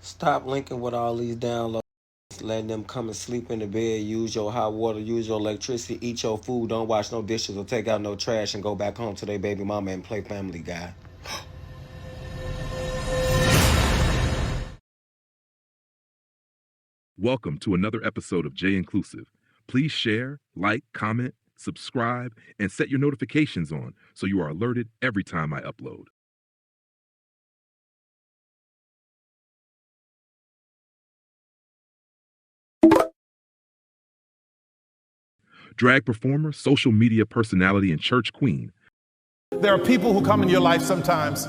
Stop linking with all these downloads, letting them come and sleep in the bed, use your hot water, use your electricity, eat your food, don't wash no dishes or take out no trash and go back home to their baby mama and play Family Guy. Welcome to another episode of J Inclusive. Please share, like, comment, subscribe, and set your notifications on so you are alerted every time I upload. Drag performer, social media personality, and church queen. There are people who come in your life sometimes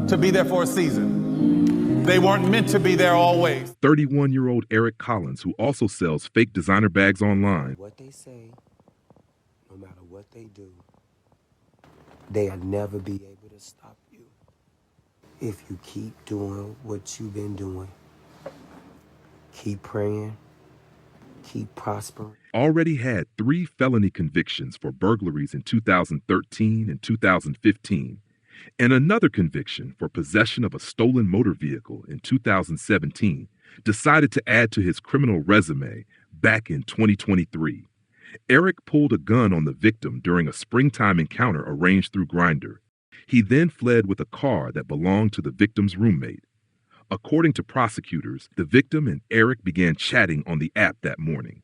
to be there for a season. They weren't meant to be there always. 31-year-old Erick Collins, who also sells fake designer bags online. What they say, no matter what they do, they'll never be able to stop you. If you keep doing what you've been doing, keep praying, keep prospering. Already had 3 felony convictions for burglaries in 2013 and 2015, and another conviction for possession of a stolen motor vehicle in 2017, decided to add to his criminal resume back in 2023. Erick pulled a gun on the victim during a springtime encounter arranged through Grindr. He then fled with a car that belonged to the victim's roommate. According to prosecutors, the victim and Erick began chatting on the app that morning.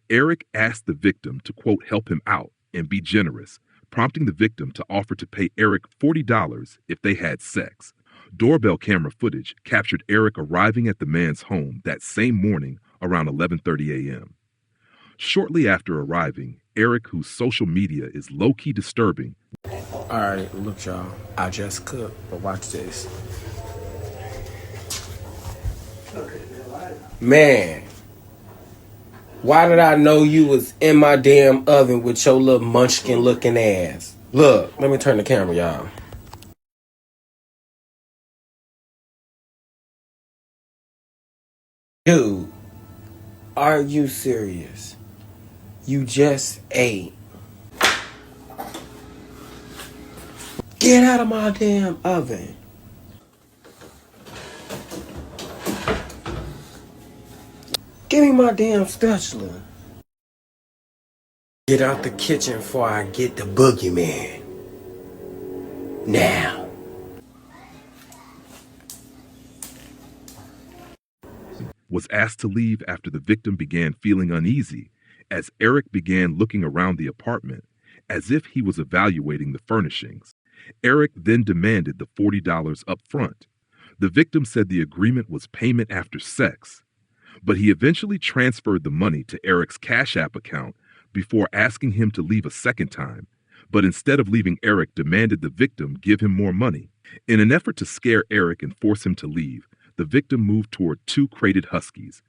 Erick asked the victim to, quote, help him out and be generous, prompting the victim to offer to pay Erick $40 if they had sex. Doorbell camera footage captured Erick arriving at the man's home that same morning around 11:30 a.m. Shortly after arriving, Erick, whose social media is low-key disturbing. All right, look, y'all. I just cooked, but watch this. Man, why did I know you was in my damn oven with your little munchkin looking ass? Look, let me turn the camera, y'all. Dude, are you serious? You just ate. Get out of my damn oven. Give me my damn spatula. Get out the kitchen before I get the boogeyman. Now. Was asked to leave after the victim began feeling uneasy as Erick began looking around the apartment as if he was evaluating the furnishings. Erick then demanded the $40 up front. The victim said the agreement was payment after sex, but he eventually transferred the money to Erick's Cash App account before asking him to leave a second time, but instead of leaving, Erick demanded the victim give him more money. In an effort to scare Erick and force him to leave, the victim moved toward 2 crated huskies.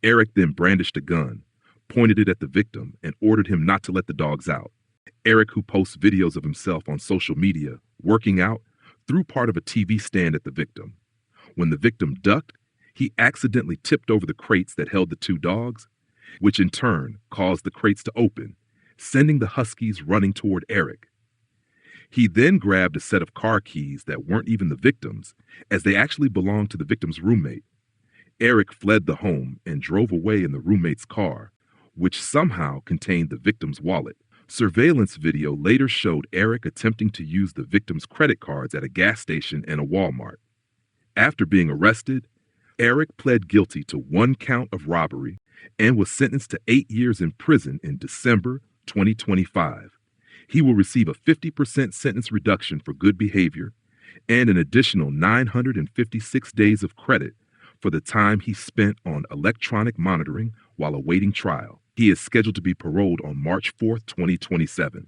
Erick then brandished a gun, pointed it at the victim, and ordered him not to let the dogs out. Erick, who posts videos of himself on social media working out, threw part of a TV stand at the victim. When the victim ducked, he accidentally tipped over the crates that held the 2 dogs, which in turn caused the crates to open, sending the huskies running toward Erick. He then grabbed a set of car keys that weren't even the victim's, as they actually belonged to the victim's roommate. Erick fled the home and drove away in the roommate's car, which somehow contained the victim's wallet. Surveillance video later showed Erick attempting to use the victim's credit cards at a gas station and a Walmart. After being arrested, Erick pled guilty to 1 count of robbery and was sentenced to 8 years in prison in December 2025. He will receive a 50% sentence reduction for good behavior and an additional 956 days of credit for the time he spent on electronic monitoring while awaiting trial. He is scheduled to be paroled on March 4th, 2027.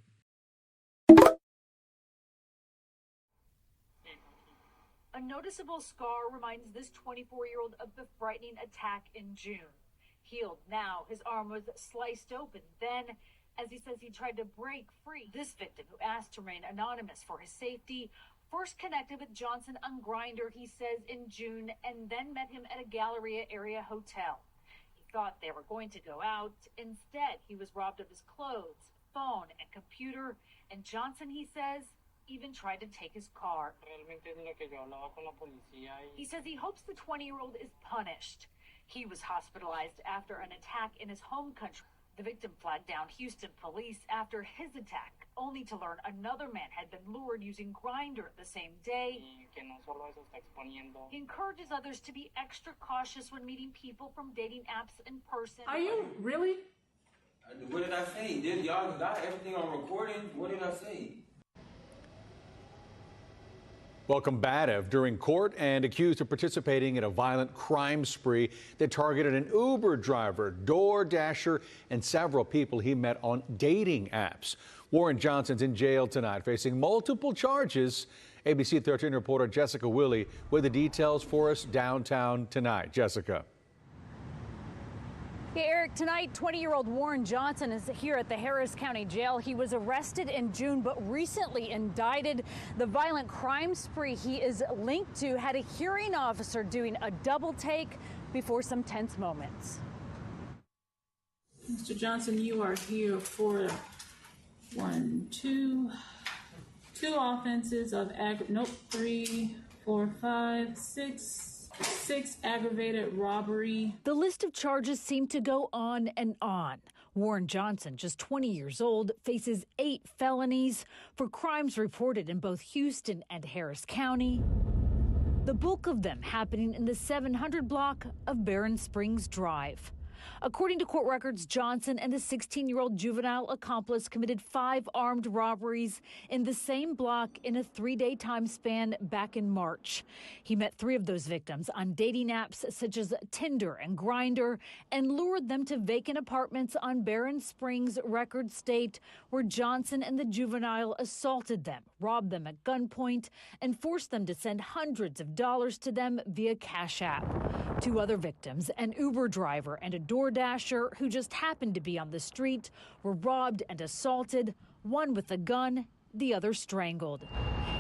A noticeable scar reminds this 24-year-old of the frightening attack in June. Healed now, his arm was sliced open. Then, as he says, he tried to break free. This victim, who asked to remain anonymous for his safety, first connected with Johnson on Grindr, he says, in June, and then met him at a Galleria area hotel. He thought they were going to go out. Instead, he was robbed of his clothes, phone, and computer. And Johnson, he says, even tried to take his car. He says he hopes the 20-year-old is punished. He was hospitalized after an attack in his home country. The victim flagged down Houston police after his attack, only to learn another man had been lured using Grindr the same day. He encourages others to be extra cautious when meeting people from dating apps in person. Are you really? What did I say? Y'all got everything on recording. What did I say? Well, combative during court and accused of participating in a violent crime spree that targeted an Uber driver, door dasher, and several people he met on dating apps. Warren Johnson's in jail tonight, facing multiple charges. ABC 13 reporter Jessica Willey with the details for us downtown tonight. Jessica. Yeah, Eric, tonight, 20-year-old Warren Johnson is here at the Harris County Jail. He was arrested in June, but recently indicted. The violent crime spree he is linked to had a hearing officer doing a double take before some tense moments. Mr. Johnson, you are here for two offenses of six aggravated robbery. The list of charges seem to go on and on. Warren Johnson, just 20 years old, faces 8 felonies for crimes reported in both Houston and Harris County. The bulk of them happening in the 700 block of Barron Springs Drive. According to court records, Johnson and a 16-year-old juvenile accomplice committed 5 armed robberies in the same block in a 3-day time span back in March. He met 3 of those victims on dating apps such as Tinder and Grindr and lured them to vacant apartments on Barron Springs, records state, where Johnson and the juvenile assaulted them, robbed them at gunpoint, and forced them to send hundreds of dollars to them via Cash App. 2 other victims, an Uber driver and a door dasher who just happened to be on the street, were robbed and assaulted, one with a gun, the other strangled.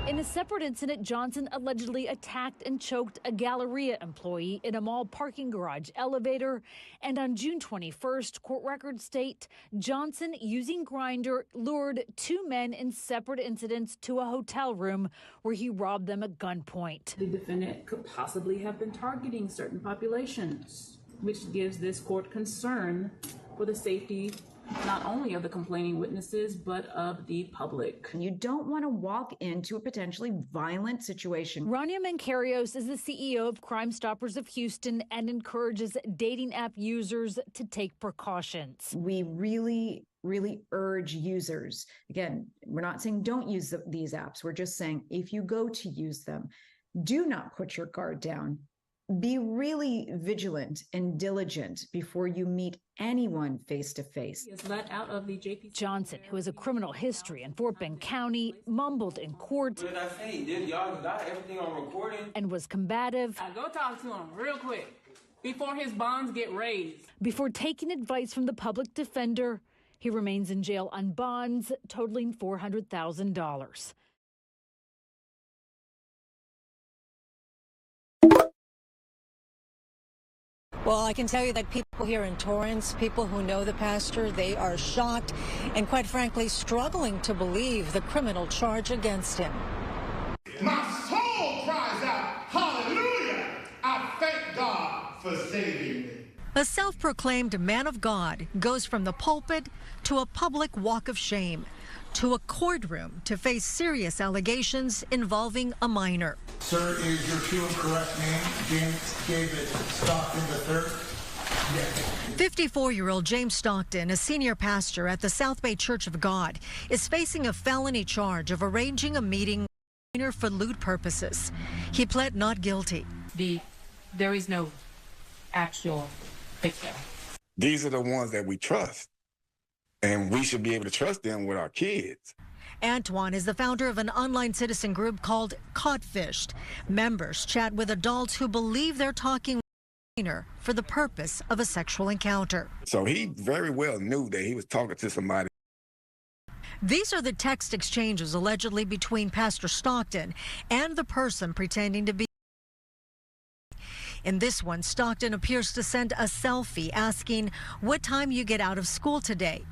In a separate incident, Johnson allegedly attacked and choked a Galleria employee in a mall parking garage elevator. And on June 21st, court records state Johnson, using Grindr, lured 2 men in separate incidents to a hotel room where he robbed them at gunpoint. The defendant could possibly have been targeting certain populations, which gives this court concern for the safety not only of the complaining witnesses, but of the public. You don't want to walk into a potentially violent situation. Rania Mancarios is the CEO of Crime Stoppers of Houston and encourages dating app users to take precautions. We really urge users. Again, we're not saying don't use these apps. We're just saying if you go to use them, do not put your guard down. Be really vigilant and diligent before you meet anyone face to face. Let out of the JP. Johnson, who has a criminal history in Fort Bend County, mumbled in court. What did I say? Y'all got everything on recording. And was combative. Go talk to him real quick before his bonds get raised. Before taking advice from the public defender, he remains in jail on bonds totaling $400,000. Well, I can tell you that people here in Torrance, people who know the pastor, they are shocked and quite frankly struggling to believe the criminal charge against him. My soul cries out, hallelujah! I thank God for saving me. A self-proclaimed man of God goes from the pulpit to a public walk of shame, to a courtroom to face serious allegations involving a minor. Sir, is your true and correct name James David Stockton III? Yes. 54-year-old James Stockton, a senior pastor at the South Bay Church of God, is facing a felony charge of arranging a meeting with a minor for lewd purposes. He pled not guilty. There is no actual victim. These are the ones that we trust, and we should be able to trust them with our kids. Antoine is the founder of an online citizen group called Catfished. Members chat with adults who believe they're talking with a minor for the purpose of a sexual encounter. So he very well knew that he was talking to somebody. These are the text exchanges allegedly between Pastor Stockton and the person pretending to be. In this one, Stockton appears to send a selfie asking what time you get out of school today.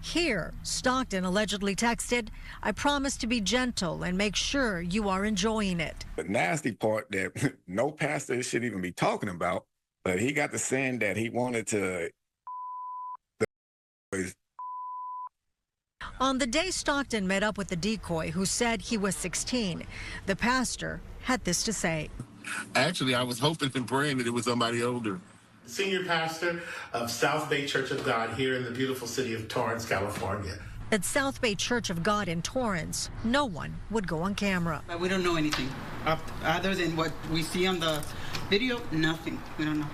Here, Stockton allegedly texted, "I promise to be gentle and make sure you are enjoying it." The nasty part that no pastor should even be talking about, but he got to saying that he wanted to. On the day Stockton met up with the decoy who said he was 16, the pastor had this to say. Actually, I was hoping and praying that it was somebody older. Senior pastor of South Bay Church of God here in the beautiful city of Torrance, California. At South Bay Church of God in Torrance, no one would go on camera. We don't know anything other than what we see on the video. Nothing. We don't know.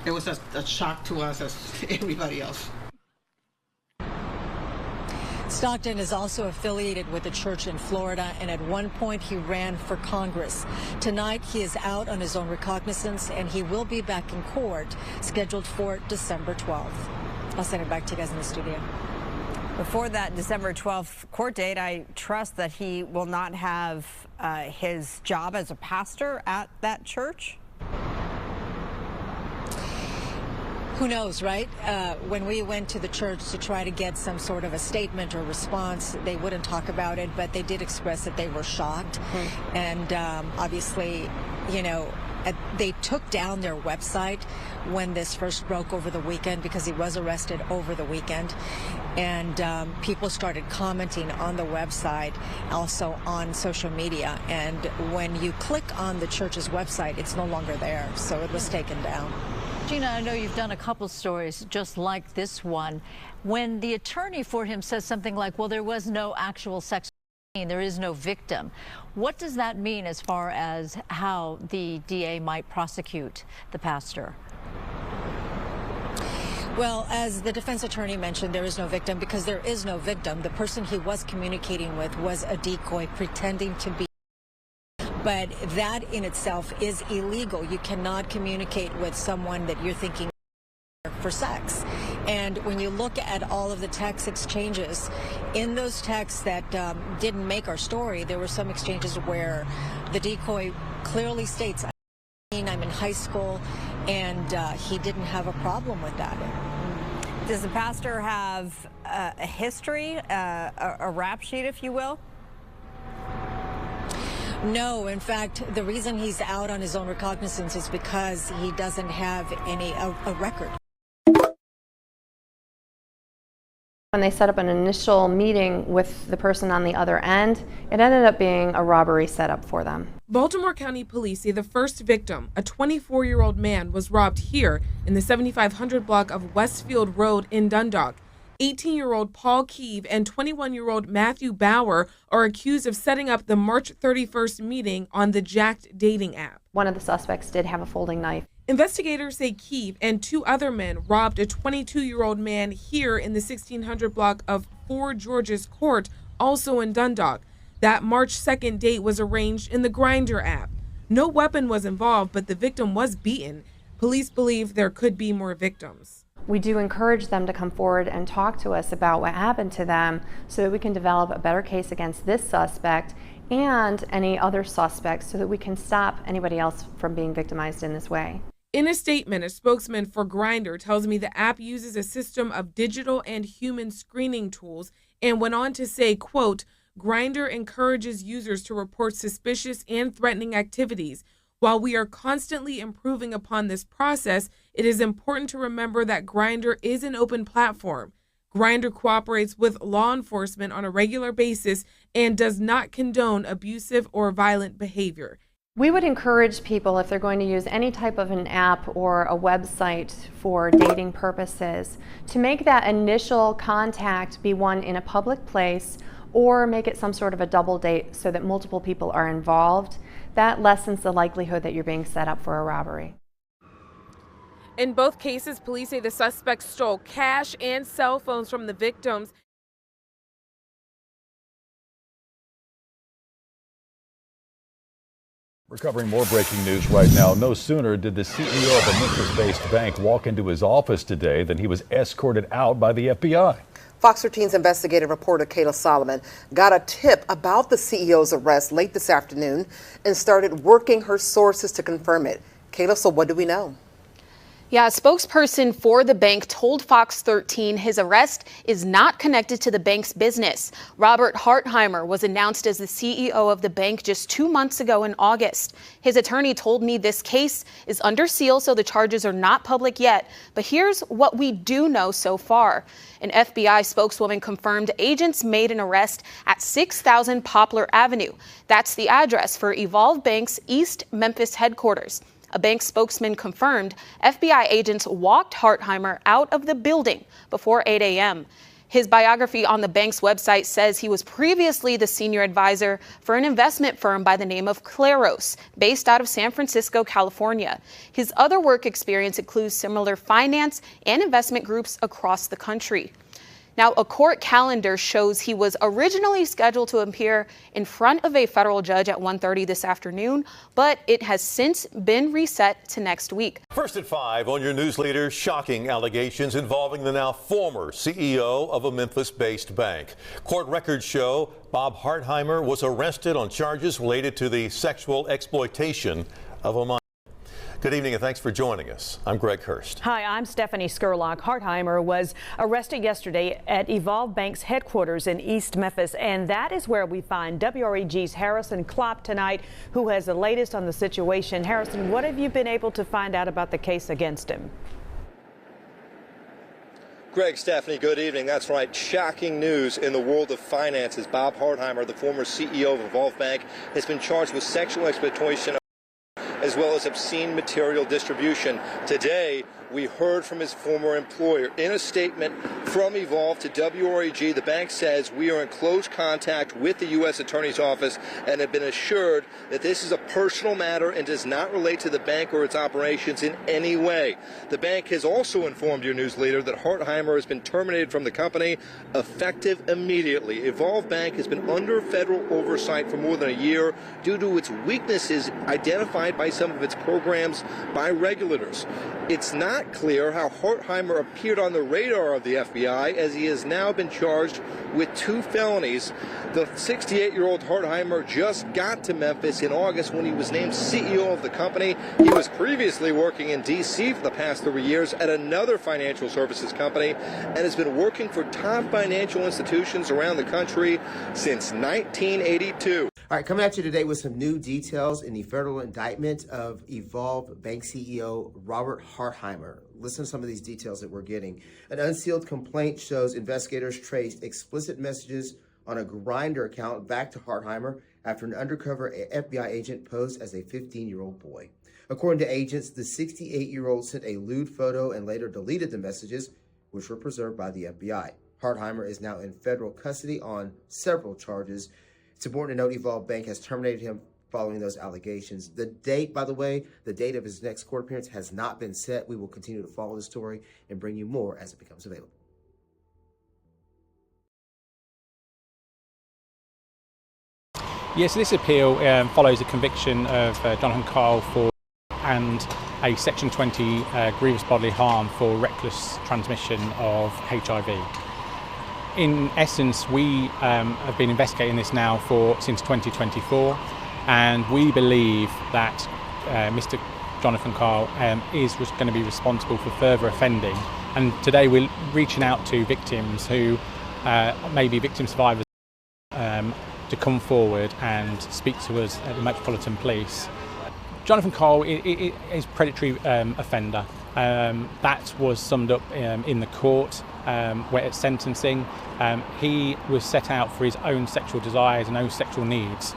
It was a shock to us as everybody else. Stockton is also affiliated with a church in Florida, and at one point he ran for Congress. Tonight he is out on his own recognizance, and he will be back in court, scheduled for December 12th. I'll send it back to you guys in the studio. Before that December 12th court date, I trust that he will not have his job as a pastor at that church. Who knows, right? When we went to the church to try to get some sort of a statement or response, they wouldn't talk about it, but they did express that they were shocked. And obviously, you know, they took down their website when this first broke over the weekend because he was arrested over the weekend. And people started commenting on the website, also on social media. And when you click on the church's website, it's no longer there. So it was taken down. Gina, I know you've done a couple stories just like this one. When the attorney for him says something like, well, there was no actual sex, there is no victim. What does that mean as far as how the DA might prosecute the pastor? Well, as the defense attorney mentioned, there is no victim because there is no victim. The person he was communicating with was a decoy pretending to be. But that in itself is illegal. You cannot communicate with someone that you're thinking for sex. And when you look at all of the text exchanges, in those texts that didn't make our story, there were some exchanges where the decoy clearly states, I'm in high school, and he didn't have a problem with that. Does the pastor have a history, a rap sheet, if you will? No, in fact, the reason he's out on his own recognizance is because he doesn't have a record. When they set up an initial meeting with the person on the other end, it ended up being a robbery setup for them. Baltimore County Police say the first victim, a 24-year-old man, was robbed here in the 7500 block of Westfield Road in Dundalk. 18-year-old Paul Keeve and 21-year-old Matthew Bauer are accused of setting up the March 31st meeting on the Jacked dating app. One of the suspects did have a folding knife. Investigators say Keeve and two other men robbed a 22-year-old man here in the 1600 block of 4 George's Court, also in Dundalk. That March 2nd date was arranged in the Grindr app. No weapon was involved, but the victim was beaten. Police believe there could be more victims. We do encourage them to come forward and talk to us about what happened to them so that we can develop a better case against this suspect and any other suspects so that we can stop anybody else from being victimized in this way. In a statement, a spokesman for Grindr tells me the app uses a system of digital and human screening tools and went on to say, quote, Grindr encourages users to report suspicious and threatening activities. While we are constantly improving upon this process, it is important to remember that Grindr is an open platform. Grindr cooperates with law enforcement on a regular basis and does not condone abusive or violent behavior. We would encourage people, if they're going to use any type of an app or a website for dating purposes, to make that initial contact be one in a public place or make it some sort of a double date so that multiple people are involved. That lessens the likelihood that you're being set up for a robbery. In both cases, police say the suspects stole cash and cell phones from the victims. We're covering more breaking news right now. No sooner did the CEO of a Memphis-based bank walk into his office today than he was escorted out by the FBI. Fox 13's investigative reporter Kayla Solomon got a tip about the CEO's arrest late this afternoon and started working her sources to confirm it. Kayla, so what do we know? Yeah, a spokesperson for the bank told Fox 13 his arrest is not connected to the bank's business. Robert Hartheimer was announced as the CEO of the bank just 2 months ago in August. His attorney told me this case is under seal, so the charges are not public yet. But here's what we do know so far. An FBI spokeswoman confirmed agents made an arrest at 6000 Poplar Avenue. That's the address for Evolve Bank's East Memphis headquarters. A bank spokesman confirmed FBI agents walked Hartheimer out of the building before 8 a.m. His biography on the bank's website says he was previously the senior advisor for an investment firm by the name of Claros, based out of San Francisco, California. His other work experience includes similar finance and investment groups across the country. Now, a court calendar shows he was originally scheduled to appear in front of a federal judge at 1:30 this afternoon, but it has since been reset to next week. First at 5 on your news leader, shocking allegations involving the now former CEO of a Memphis-based bank. Court records show Bob Hartheimer was arrested on charges related to the sexual exploitation of a minor. Good evening and thanks for joining us. I'm Greg Hurst. Hi, I'm Stephanie Skurlock. Hartheimer was arrested yesterday at Evolve Bank's headquarters in East Memphis, and that is where we find WREG's Harrison Klopp tonight, who has the latest on the situation. Harrison, what have you been able to find out about the case against him? Greg, Stephanie, good evening. That's right. Shocking news in the world of finances. Bob Hartheimer, the former CEO of Evolve Bank, has been charged with sexual exploitation as well as obscene material distribution. Today, we heard from his former employer. In a statement from Evolve to WREG, the bank says we are in close contact with the U.S. Attorney's Office and have been assured that this is a personal matter and does not relate to the bank or its operations in any way. The bank has also informed your news leader that Hartheimer has been terminated from the company effective immediately. Evolve Bank has been under federal oversight for more than a year due to its weaknesses identified by some of its programs by regulators. It's not clear how Hartheimer appeared on the radar of the FBI, as he has now been charged with 2 felonies. The 68-year-old Hartheimer just got to Memphis in August when he was named CEO of the company. He was previously working in D.C. for the past 3 years at another financial services company and has been working for top financial institutions around the country since 1982. All right, coming at you today with some new details in the federal indictment of Evolve Bank CEO Robert Hartheimer. Listen to some of these details that we're getting. An unsealed complaint shows investigators traced explicit messages on a Grindr account back to Hartheimer after an undercover FBI agent posed as a 15-year-old boy. According to agents, the 68-year-old sent a lewd photo and later deleted the messages, which were preserved by the FBI. Hartheimer is now in federal custody on several charges. It's important to note Evolve Bank has terminated him following those allegations. The date, by the way, the date of his next court appearance has not been set. We will continue to follow the story and bring you more as it becomes available. Yes, this appeal follows a conviction of Jonathan Kyle for and a Section 20 grievous bodily harm for reckless transmission of HIV. In essence, we have been investigating this now since 2024, and we believe that Mr. Jonathan Kyle is going to be responsible for further offending. And today we're reaching out to victims who may be victim survivors to come forward and speak to us at the Metropolitan Police. Jonathan Kyle is a predatory offender. That was summed up in the court where at sentencing. He was set out for his own sexual desires and own sexual needs,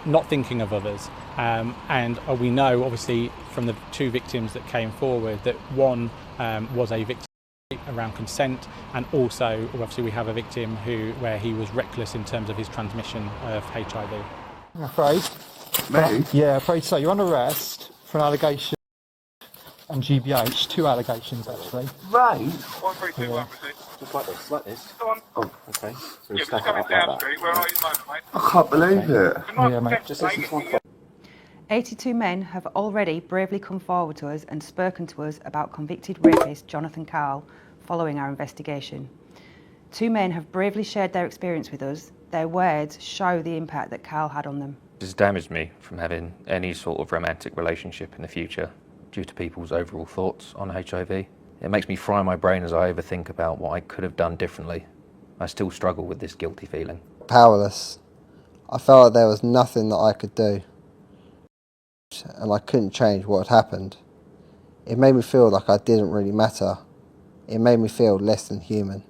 not thinking of others. And we know, obviously, from the 2 victims that came forward, that one was a victim around consent, and also, obviously, we have a victim where he was reckless in terms of his transmission of HIV. I'm afraid. Me? Yeah, afraid so. You're on arrest for an allegation and GBH, 2 allegations actually. Right. Yeah. Just like this. Go on. Oh, okay. So Yeah, stack just it up down like that. street. Where are you at the moment, mate? I can't believe it. Yeah, mate. Just listen to my phone. 82 men have already bravely come forward to us and spoken to us about convicted rapist Jonathan Kyle following our investigation. 2 men have bravely shared their experience with us. Their words show the impact that Kyle had on them. This has damaged me from having any sort of romantic relationship in the future. due to people's overall thoughts on HIV. It makes me fry my brain as I overthink about what I could have done differently. I still struggle with this guilty feeling. Powerless. I felt like there was nothing that I could do, and I couldn't change what had happened. It made me feel like I didn't really matter. It made me feel less than human.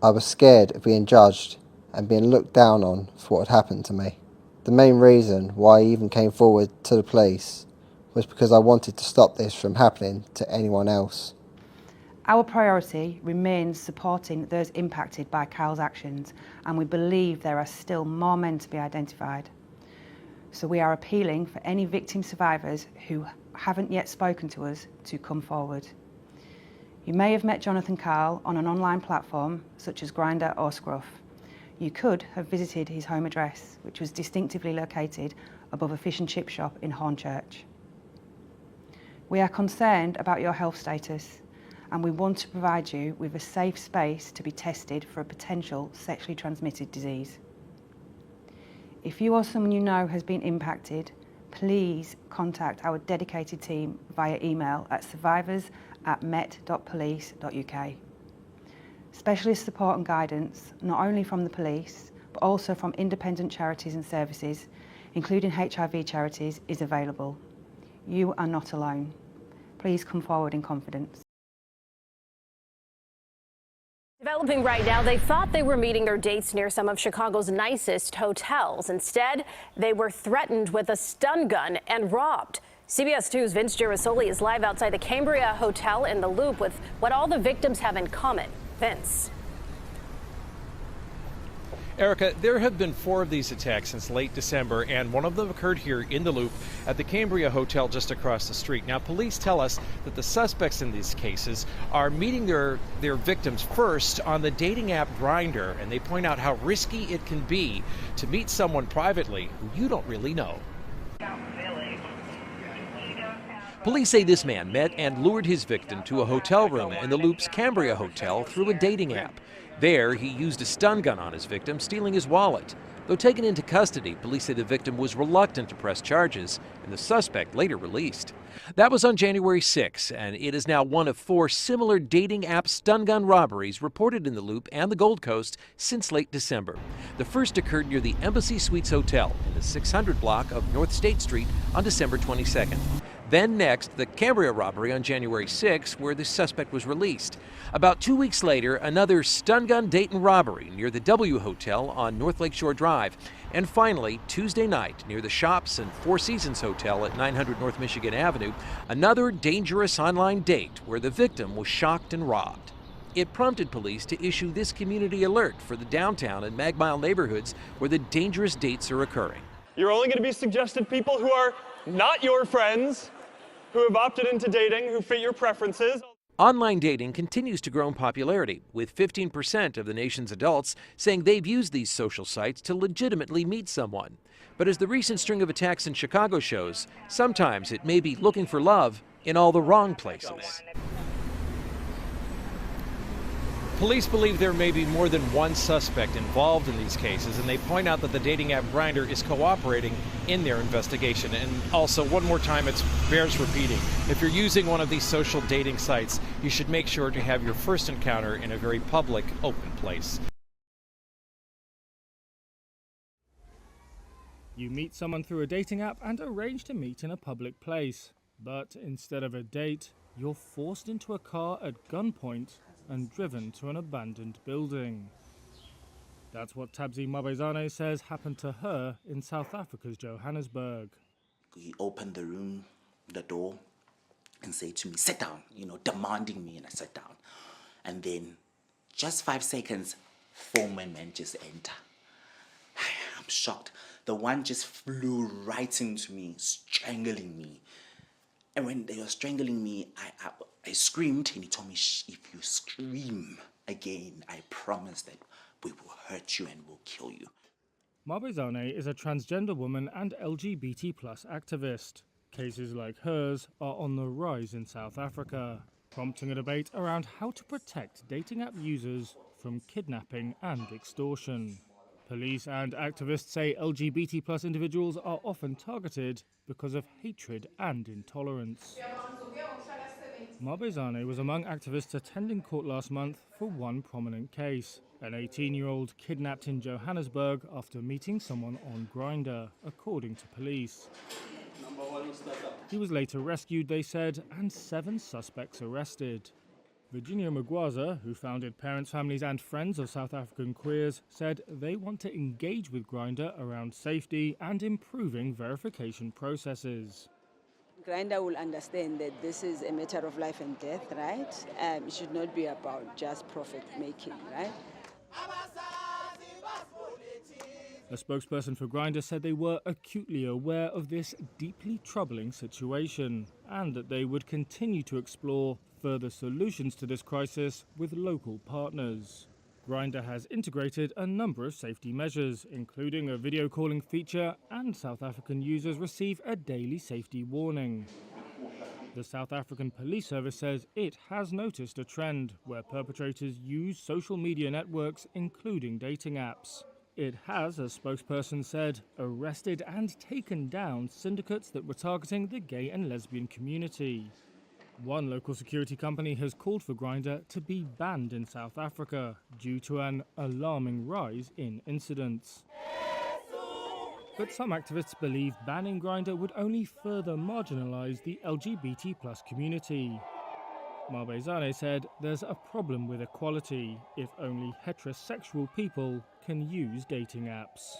I was scared of being judged and being looked down on for what had happened to me. The main reason why I even came forward to the police was because I wanted to stop this from happening to anyone else. Our priority remains supporting those impacted by Kyle's actions, and we believe there are still more men to be identified. So we are appealing for any victim survivors who haven't yet spoken to us to come forward. You may have met Jonathan Kyle on an online platform such as Grindr or Scruff. You could have visited his home address, which was distinctively located above a fish and chip shop in Hornchurch. We are concerned about your health status, and we want to provide you with a safe space to be tested for a potential sexually transmitted disease. If you or someone you know has been impacted, please contact our dedicated team via email at survivors@met.police.uk. Specialist support and guidance, not only from the police, but also from independent charities and services, including HIV charities, is available. You are not alone. Please come forward in confidence. Developing right now, they thought they were meeting their dates near some of Chicago's nicest hotels. Instead, they were threatened with a stun gun and robbed. CBS 2's Vince Girasoli is live outside the Cambria Hotel in the Loop with what all the victims have in common. Vince. Erica, there have been 4 of these attacks since late December, and one of them occurred here in the Loop at the Cambria Hotel just across the street. Now, police tell us that the suspects in these cases are meeting their victims first on the dating app Grindr, and they point out how risky it can be to meet someone privately who you don't really know. Police say this man met and lured his victim to a hotel room in the Loop's Cambria Hotel through a dating app. There, he used a stun gun on his victim, stealing his wallet. Though taken into custody, police say the victim was reluctant to press charges, and the suspect later released. That was on January 6, and it is now one of 4 similar dating app stun gun robberies reported in the Loop and the Gold Coast since late December. The first occurred near the Embassy Suites Hotel in the 600 block of North State Street on December 22nd. Then next, the Cambria robbery on January 6, where the suspect was released. About 2 weeks later, another stun gun Dayton robbery near the W Hotel on North Lakeshore Drive. And finally, Tuesday night, near the Shops and Four Seasons Hotel at 900 North Michigan Avenue, another dangerous online date where the victim was shocked and robbed. It prompted police to issue this community alert for the downtown and Mag Mile neighborhoods where the dangerous dates are occurring. You're only going to be suggested people who are not your friends, who have opted into dating, who fit your preferences. Online dating continues to grow in popularity, with 15% of the nation's adults saying they've used these social sites to legitimately meet someone. But as the recent string of attacks in Chicago shows, sometimes it may be looking for love in all the wrong places. Police believe there may be more than one suspect involved in these cases, and they point out that the dating app Grindr is cooperating in their investigation. And also, one more time, it bears repeating. If you're using one of these social dating sites, you should make sure to have your first encounter in a very public, open place. You meet someone through a dating app and arrange to meet in a public place. But instead of a date, you're forced into a car at gunpoint and driven to an abandoned building. That's what Tabzi Mabezane says happened to her in South Africa's Johannesburg. He opened the room, the door, and said to me, sit down, demanding me, and I sat down. And then, just 5 seconds, 4 men just enter. I'm shocked. The one just flew right into me, strangling me. And when they were strangling me, I screamed, and he told me, if you scream again, I promise that we will hurt you and will kill you. Mabezane is a transgender woman and LGBT+ activist. Cases like hers are on the rise in South Africa, prompting a debate around how to protect dating app users from kidnapping and extortion. Police and activists say LGBT+ individuals are often targeted because of hatred and intolerance. Marbezane was among activists attending court last month for one prominent case. An 18-year-old kidnapped in Johannesburg after meeting someone on Grindr, according to police. He was later rescued, they said, and 7 suspects arrested. Virginia Magwaza, who founded Parents, Families and Friends of South African Queers, said they want to engage with Grindr around safety and improving verification processes. Grindr will understand that this is a matter of life and death, right? It should not be about just profit making, right? A spokesperson for Grindr said they were acutely aware of this deeply troubling situation and that they would continue to explore further solutions to this crisis with local partners. Grindr has integrated a number of safety measures, including a video calling feature, and South African users receive a daily safety warning. The South African Police Service says it has noticed a trend where perpetrators use social media networks, including dating apps. It has, as spokesperson said, arrested and taken down syndicates that were targeting the gay and lesbian community. One local security company has called for Grindr to be banned in South Africa due to an alarming rise in incidents. But some activists believe banning Grindr would only further marginalise the LGBT+ community. Marbezane said there's a problem with equality if only heterosexual people can use dating apps.